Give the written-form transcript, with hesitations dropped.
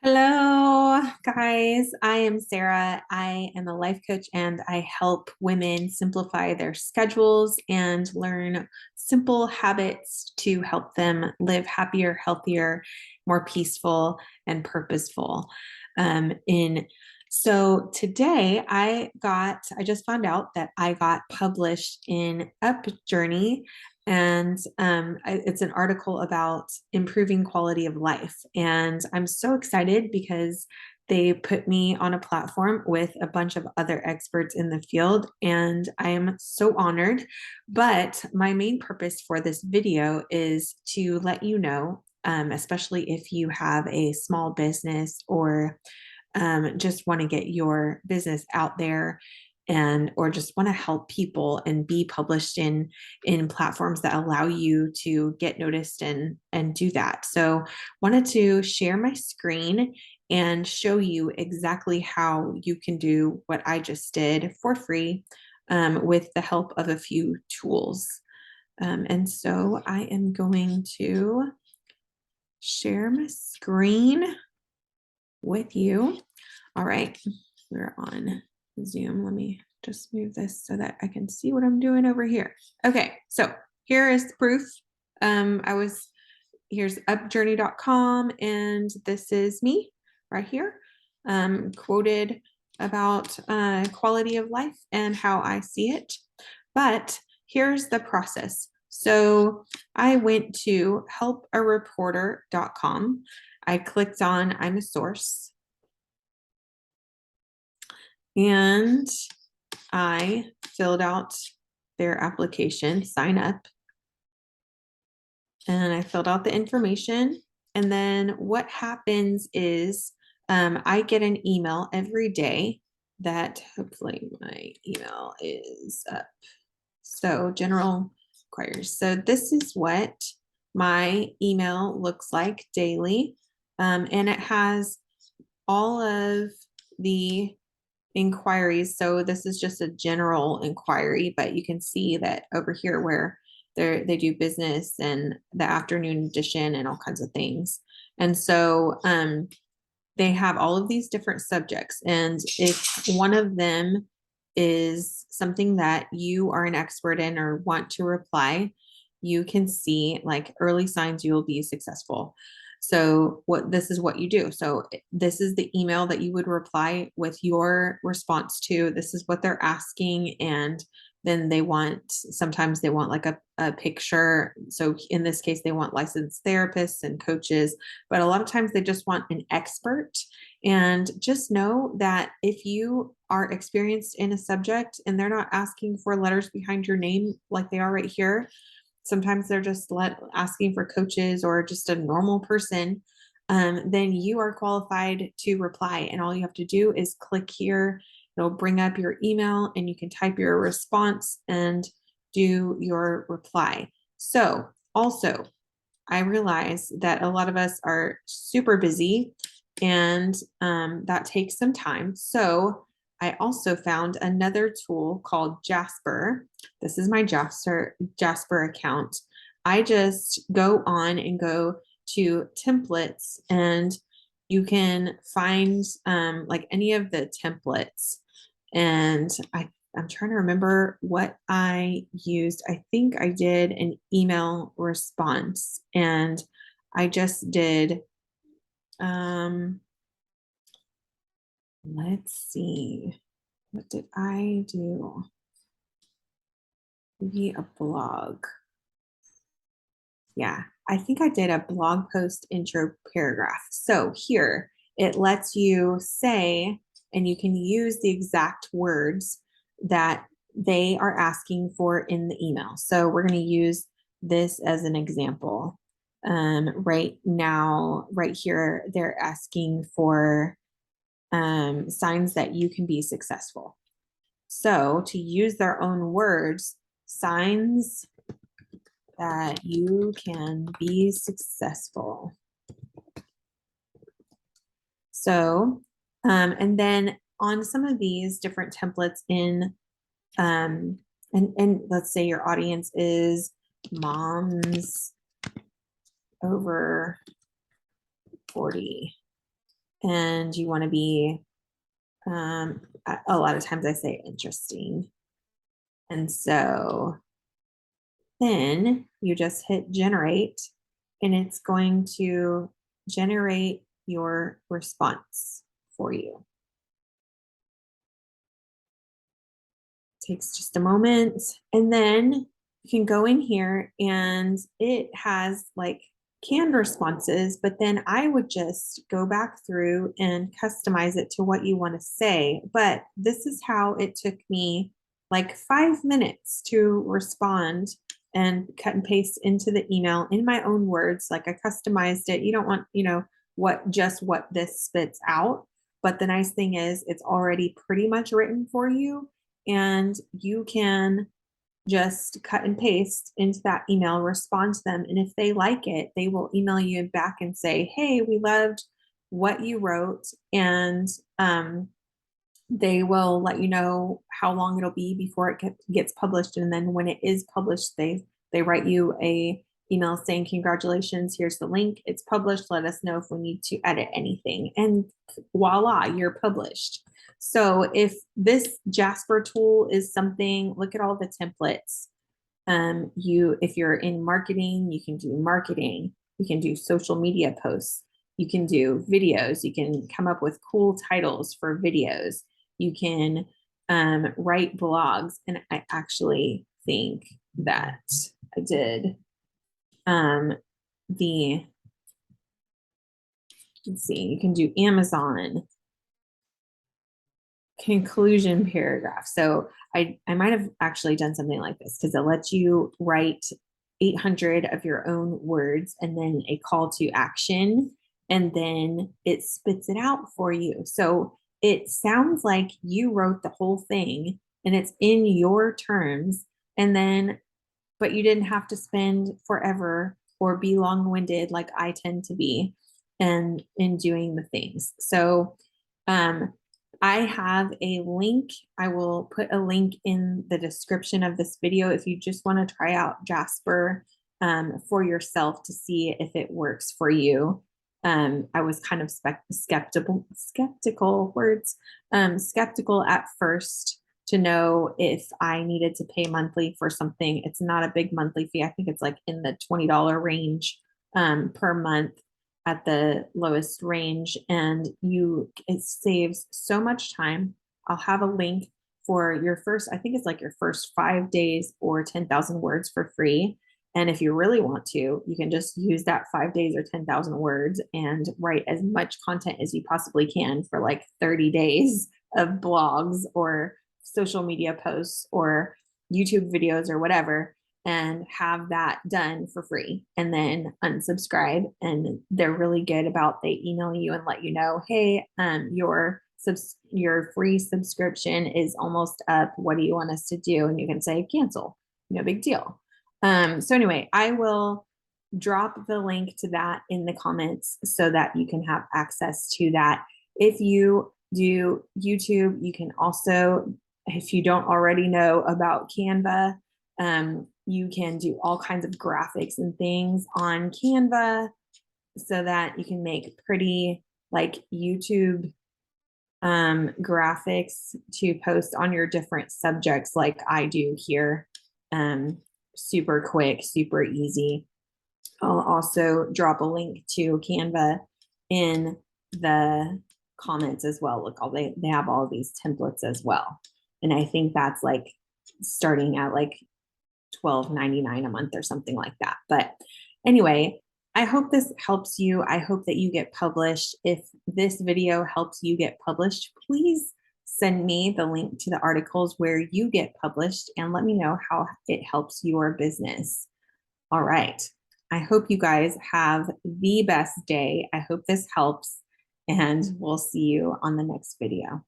Hello, guys. I am Sarah. I am a life coach and I help women simplify their schedules and learn simple habits to help them live happier, healthier, more peaceful, and purposeful. In so today I just found out that I got published in Up Journey, and it's an article about improving quality of life. And I'm so excited because they put me on a platform with a bunch of other experts in the field, and I am so honored. But my main purpose for this video is to let you know, especially if you have a small business or just want to get your business out there, and or just want to help people and be published in platforms that allow you to get noticed and do that. So wanted to share my screen and show you exactly how you can do what I just did for free, with the help of a few tools. And so I am going to share my screen with you. All right, we're on Zoom. Let me just move this so that I can see what I'm doing over here. Okay, so here is the proof. Here's upjourney.com, and this is me right here, quoted about quality of life and how I see it. But here's the process. So I went to helpareporter.com. I clicked on I'm a source, and I filled out their application, sign up, and I filled out the information. And then what happens is I get an email every day that hopefully my email is up. So general inquiries. So this is what my email looks like daily. And it has all of the inquiries. So this is just a general inquiry, but you can see that over here where they do business and the afternoon edition and all kinds of things. And so they have all of these different subjects. And if one of them is something that you are an expert in or want to reply, you can see like early signs you will be successful. So this is what you do. So this is the email that you would reply with your response to. This is what they're asking. And then sometimes they want like a picture. So in this case, they want licensed therapists and coaches, but a lot of times they just want an expert. And just know that if you are experienced in a subject and they're not asking for letters behind your name like they are right here, sometimes they're just asking for coaches or just a normal person, then you are qualified to reply. And all you have to do is click here. It'll bring up your email and you can type your response and do your reply. So also, I realize that a lot of us are super busy, and that takes some time. So I also found another tool called Jasper. This is my Jasper account. I just go on and go to templates, and you can find like any of the templates. And I'm trying to remember what I used. I think I did an email response, and I just did, let's see, what did I do? Maybe a blog. Yeah, I think I did a blog post intro paragraph. So here it lets you say, and you can use the exact words that they are asking for in the email. So we're going to use this as an example. Right now, right here, they're asking for signs that you can be successful. So to use their own words, signs that you can be successful. So, and then on some of these different templates and let's say your audience is moms over 40. and you want to be, a lot of times I say interesting. And so then you just hit generate, and it's going to generate your response for you. Takes just a moment, and then you can go in here and it has like canned responses, but then I would just go back through and customize it to what you want to say. But this is how it took me like 5 minutes to respond and cut and paste into the email in my own words. Like I customized it. You don't want, what this spits out. But the nice thing is it's already pretty much written for you, and you can just cut and paste into that email, respond to them. And if they like it, they will email you back and say, hey, we loved what you wrote. And they will let you know how long it'll be before it gets published. And then when it is published, they write you a email saying, congratulations, here's the link, it's published, let us know if we need to edit anything. And voila, you're published. So if this Jasper tool is something, look at all the templates. If you're in marketing, you can do marketing, you can do social media posts, you can do videos, you can come up with cool titles for videos, you can write blogs. And I actually think that I did let's see, you can do Amazon conclusion paragraph. So I might have actually done something like this, because it lets you write 800 of your own words and then a call to action, and then it spits it out for you. So it sounds like you wrote the whole thing and it's in your terms, and then but you didn't have to spend forever or be long-winded like I tend to be and in doing the things. So I have a link. I will put a link in the description of this video if you just want to try out Jasper for yourself to see if it works for you. I was kind of skeptical at first to know if I needed to pay monthly for something. It's not a big monthly fee. I think it's like in the $20 range per month at the lowest range, and it saves so much time. I'll have a link for your first, I think it's like your first 5 days or 10,000 words for free. And if you really want to, you can just use that 5 days or 10,000 words and write as much content as you possibly can for like 30 days of blogs or social media posts or YouTube videos or whatever, and have that done for free, and then unsubscribe. And they're really good about, they email you and let you know, hey, your free subscription is almost up. What do you want us to do? And you can say cancel, no big deal. So anyway, I will drop the link to that in the comments so that you can have access to that. If you do YouTube, you can also, if you don't already know about Canva, you can do all kinds of graphics and things on Canva so that you can make pretty like YouTube graphics to post on your different subjects like I do here. Super quick, super easy. I'll also drop a link to Canva in the comments as well. Look, they have all these templates as well. And I think that's like starting at like $12.99 a month or something like that. But anyway, I hope this helps you. I hope that you get published. If this video helps you get published, please send me the link to the articles where you get published and let me know how it helps your business. All right. I hope you guys have the best day. I hope this helps, and we'll see you on the next video.